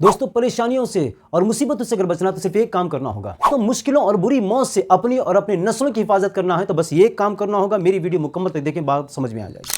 दोस्तों, परेशानियों से और मुसीबतों से अगर बचना तो सिर्फ एक काम करना होगा। तो मुश्किलों और बुरी मौत से अपनी और अपनी नस्लों की हिफाजत करना है तो बस ये काम करना होगा। मेरी वीडियो मुकम्मल तक देखें, बात समझ में आ जाएगी।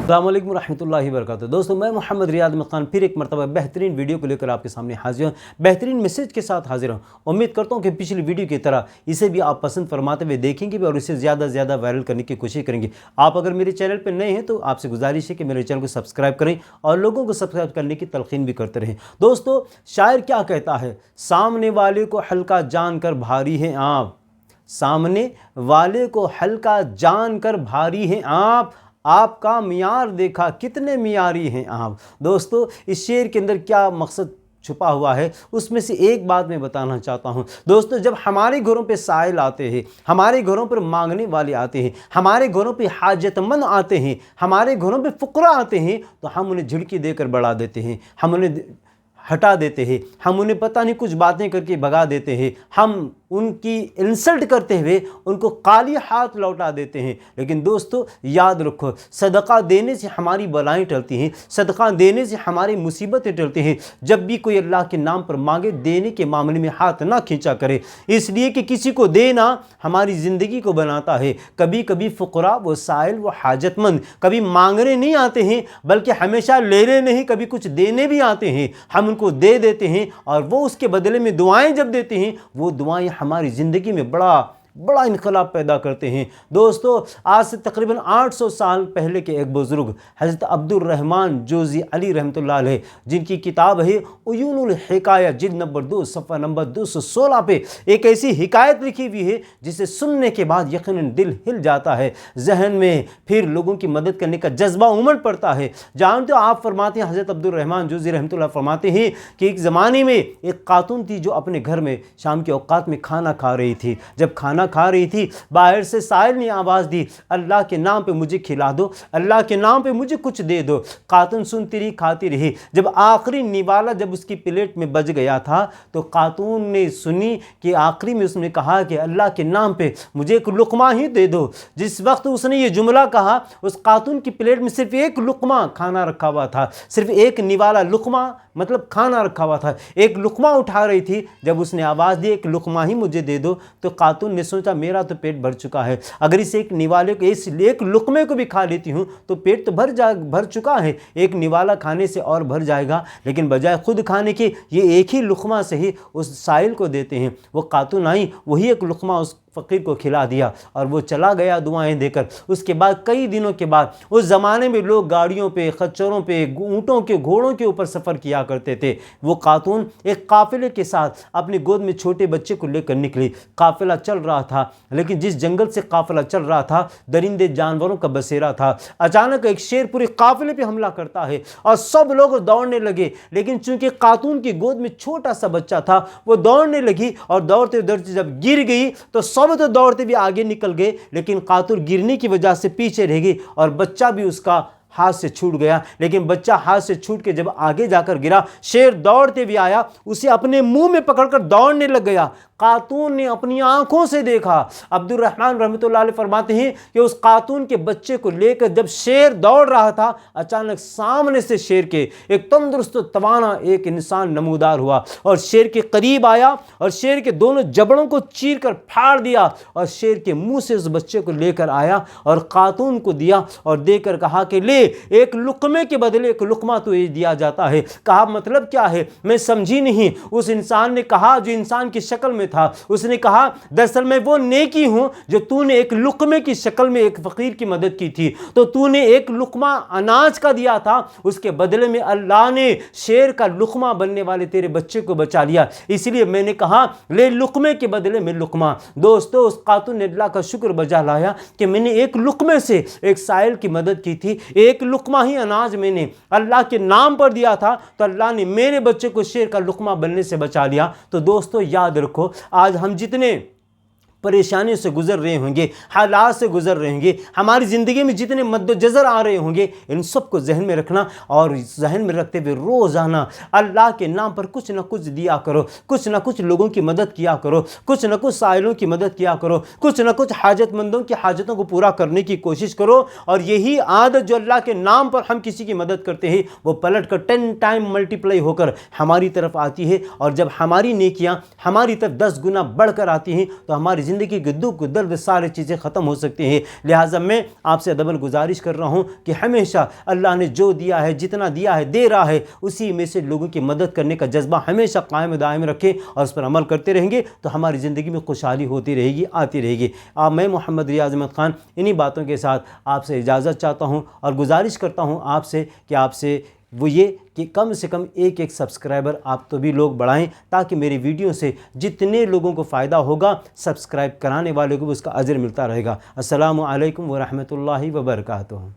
अस्सलाम वालेकुम रहमतुल्लाहि व बरकातहू। दोस्तों, मैं मोहम्मद रियाद अहमद खान फिर एक मरतबा बेहतरीन वीडियो को लेकर आपके सामने हाजिर हूँ, बेहतरीन मैसेज के साथ हाजिर हूँ। उम्मीद करता हूँ कि पिछली वीडियो की तरह इसे भी आप पसंद फरमाते हुए देखेंगे भी और इसे ज़्यादा से ज़्यादा वायरल करने की कोशिश करेंगे। आप अगर मेरे चैनल पर नए हैं तो आपसे गुजारिश है कि मेरे चैनल को सब्सक्राइब करें और लोगों को सब्सक्राइब करने की तलकीन भी करते रहें। दोस्तों, शायर क्या कहता है? सामने वाले को हल्का जानकर भारी है आप, सामने वाले को हल्का जानकर भारी है आपका मियार देखा कितने मियारी हैं आप। दोस्तों, इस शेर के अंदर क्या मकसद छुपा हुआ है उसमें से एक बात मैं बताना चाहता हूं। दोस्तों, जब हमारे घरों पे साइल आते हैं, हमारे घरों पर मांगने वाले आते हैं, हमारे घरों पे हाजतमंद आते हैं, हमारे घरों पे फुकरा आते हैं तो हम उन्हें झिड़की देकर बढ़ा देते हैं, हम उन्हें हटा देते हैं, हम उन्हें पता नहीं कुछ बातें करके भगा देते हैं, हम उनकी इंसल्ट करते हुए उनको काली हाथ लौटा देते हैं। लेकिन दोस्तों, याद रखो, सदका देने से हमारी बलाएं टलती हैं, सदका देने से हमारी मुसीबतें टलती हैं। जब भी कोई अल्लाह के नाम पर मांगे, देने के मामले में हाथ ना खींचा करे, इसलिए कि किसी को देना हमारी ज़िंदगी को बनाता है। कभी कभी फ़ुकरा, वो साइल, वो हाजतमंद कभी मांगने नहीं आते हैं बल्कि हमेशा लेने नहीं, कभी कुछ देने भी आते हैं। हम उनको दे देते हैं और वो उसके बदले में दुआएं जब देते हैं, वो दुआएं हमारी ज़िंदगी में बड़ा इनकलाब पैदा करते हैं। दोस्तों, आज से तकरीबन 800 साल पहले के एक बुज़ुर्ग हज़रत अब्दुर रहमान जोज़ी अली रहमतुल्लाह अलैह, जिनकी किताब है उयूनुल हिकाया, जिल्द नंबर 2 सफ़ा नंबर 216 पे एक ऐसी हिकायत लिखी हुई है जिसे सुनने के बाद यकीनन दिल हिल जाता है, जहन में फिर लोगों की मदद करने का जज्बा उमड़ पड़ता है। जानते हो, आप फरमाते हैं, हज़रत अब्दुर रहमान जोज़ी रहमतुल्लाह फरमाते हैं कि एक ज़माने में एक खातून थी जो अपने घर में शाम के औकात में खाना खा रही थी। जब खाना खा रही थी, बाहर से साइल ने आवाज़ दी, अल्लाह के नाम पे मुझे खिला दो, अल्लाह के नाम पे मुझे कुछ दे दो। खातून सुनती रही, खाती रही। जब आखिरी निवाला जब उसकी प्लेट में बज गया था तो खातून ने सुनी कि आखिरी में उसने कहा कि अल्लाह के नाम पे मुझे एक लुकमा ही दे दो। जिस वक्त उसने ये जुमला कहा, उस खातून की प्लेट में सिर्फ एक लुकमा खाना रखा हुआ था, सिर्फ एक निवाला लुकमा मतलब खाना रखा हुआ था। एक लुकमा उठा रही थी। जब उसने आवाज़ दी एक लुकमा ही मुझे दे दो, तो खातून ने सोचा मेरा तो पेट भर चुका है, अगर इस एक निवाले को, इस एक लुकमे को भी खा लेती हूँ तो पेट तो भर चुका है, एक निवाला खाने से और भर जाएगा। लेकिन बजाय खुद खाने के ये एक ही लुकमा से ही उस साइल को देते हैं। वो खातून आई, वही एक लुकमा उस फ़कीर को खिला दिया और वो चला गया दुआएं देकर। उसके बाद कई दिनों के बाद, उस ज़माने में लोग गाड़ियों पे, खच्चरों पे, ऊँटों के, घोड़ों के ऊपर सफ़र किया करते थे। वो खातून एक काफ़िले के साथ अपनी गोद में छोटे बच्चे को लेकर निकली। काफ़िला चल रहा था, लेकिन जिस जंगल से काफ़िला चल रहा था दरिंदे जानवरों का बसेरा था। अचानक एक शेर पूरे काफ़िले पे हमला करता है और सब लोग दौड़ने लगे। लेकिन चूंकि खातून की गोद में छोटा सा बच्चा था, वो दौड़ने लगी और दौड़ते दौड़ते जब गिर गई तो सब तो दौड़ते भी आगे निकल गए, लेकिन खातून गिरने की वजह से पीछे रह गई और बच्चा भी उसका हाथ से छूट गया। लेकिन बच्चा हाथ से छूट के जब आगे जाकर गिरा, शेर दौड़ते भी आया, उसे अपने मुंह में पकड़कर दौड़ने लग गया। खातून ने अपनी आंखों से देखा। अब्दुर रहमान रहमतुल्लाह अलैह फरमाते हैं कि उस खातून के बच्चे को लेकर जब शेर दौड़ रहा था, अचानक सामने से शेर के एक तंदुरुस्त तवाना एक इंसान नमूदार हुआ और शेर के करीब आया और शेर के दोनों जबड़ों को चीर कर फाड़ दिया और शेर के मुंह से उस बच्चे को लेकर आया और खातून को दिया और देकर कहा कि ले, एक लुकमे के बदले एक लुकमा तो ये दिया जाता है। कहा मतलब क्या है? मैं समझी नहीं। उस इंसान ने कहा, जो इंसान की शक्ल में था, उसने कहा दरअसल मैं वो नेकी हूं जो तूने एक लुकमे की शक्ल में एक फकीर की मदद की थी, तो तूने एक लुकमा अनाज का दिया था, उसके बदले में अल्लाह ने शेर का लुकमा बनने वाले तेरे बच्चे को बचा लिया, इसलिए मैंने कहा ले लुकमे के बदले में लुकमा। दोस्तों, उस खातून ने अल्लाह का शुक्र बजा लाया कि मैंने एक लुकमे से एक साइल की मदद की थी, एक लुकमा ही अनाज मैंने अल्लाह के नाम पर दिया था, तो अल्लाह ने मेरे बच्चे को शेर का लुकमा बनने से बचा लिया। तो दोस्तों, याद रखो, आज हम जितने परेशानियों से गुजर रहे होंगे, हालात से गुजर रहे होंगे, हमारी ज़िंदगी में जितने मद्दोजज़र आ रहे होंगे, इन सब को जहन में रखना और जहन में रखते हुए रोज़ाना अल्लाह के नाम पर कुछ ना कुछ दिया करो, कुछ ना कुछ लोगों की मदद किया करो, कुछ ना कुछ साइलों की मदद किया करो, कुछ ना कुछ हाजतमंदों की हाजतों को पूरा करने की कोशिश करो। और यही आदत जो अल्लाह के नाम पर हम किसी की मदद करते हैं वो पलट कर 10 टाइम मल्टीप्लाई होकर हमारी तरफ आती है। और जब हमारी नेकियां हमारी तरफ 10 गुना बढ़कर आती हैं तो हमारी ज़िंदगी के दुख दर्द सारी चीज़ें ख़त्म हो सकती हैं। लिहाजा मैं आपसे अदबन गुजारिश कर रहा हूँ कि हमेशा अल्लाह ने जो दिया है, जितना दिया है, दे रहा है, उसी में से लोगों की मदद करने का जज्बा हमेशा कायम दायम रखें और उस पर अमल करते रहेंगे तो हमारी ज़िंदगी में खुशहाली होती रहेगी, आती रहेगी। मैं मोहम्मद रियाज अहमद ख़ान इन्हीं बातों के साथ आपसे इजाज़त चाहता हूँ और गुजारिश करता हूँ आपसे कि आपसे वो ये कि कम से कम एक सब्सक्राइबर आप तो भी लोग बढ़ाएं ताकि मेरी वीडियो से जितने लोगों को फ़ायदा होगा सब्सक्राइब कराने वाले को भी उसका अजर मिलता रहेगा। अस्सलामु अलैकुम व रहमतुल्लाहि व बरकातुहू।